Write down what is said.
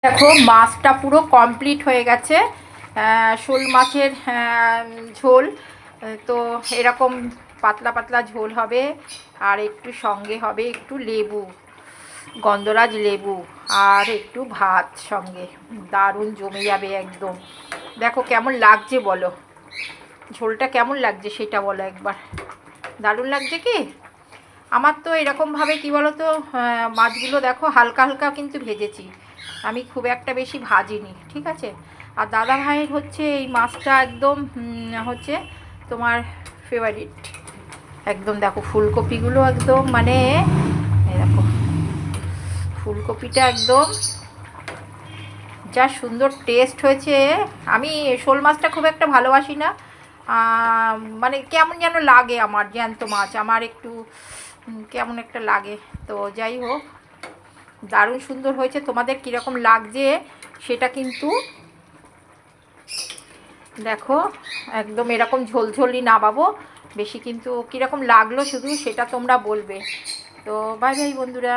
দেখো মাছটা পুরো কমপ্লিট হয়ে গেছে। শোল মাছের ঝোল। তো এরকম পাতলা পাতলা ঝোল হবে, আর একটু সঙ্গে হবে একটু লেবু, গন্ধরাজ লেবু, আর একটু ভাত সঙ্গে। দারুণ জমে যাবে একদম। দেখো কেমন লাগছে বলো, ঝোলটা কেমন লাগছে সেটা বলো একবার। দারুণ লাগছে কি? আমার তো এরকমভাবে কী বলো তো, মাছগুলো দেখো হালকা হালকা কিন্তু ভেজেছি, আমি খুব একটা বেশি ভাজিনি, ঠিক আছে। আর দাদা ভাইয়ের হচ্ছে এই মাছটা একদম হচ্ছে তোমার ফেভারিট। একদম দেখো ফুলকপিগুলো একদম মানে, এই দেখো ফুলকপিটা একদম যা সুন্দর টেস্ট হয়েছে। আমি শোল মাছটা খুব একটা ভালোবাসি না, মানে কেমন যেন লাগে আমার, জ্যান্ত মাছ আমার একটু কেমন একটা লাগে। তো যাই হোক, দারুণ সুন্দর হয়েছে। তোমাদের কীরকম লাগছে সেটা কিন্তু দেখো, একদম এরকম ঝোলঝোলই নামাবো বেশি, কিন্তু কীরকম লাগলো শুধু সেটা তোমরা বলবে। তো বাই বাই বন্ধুরা।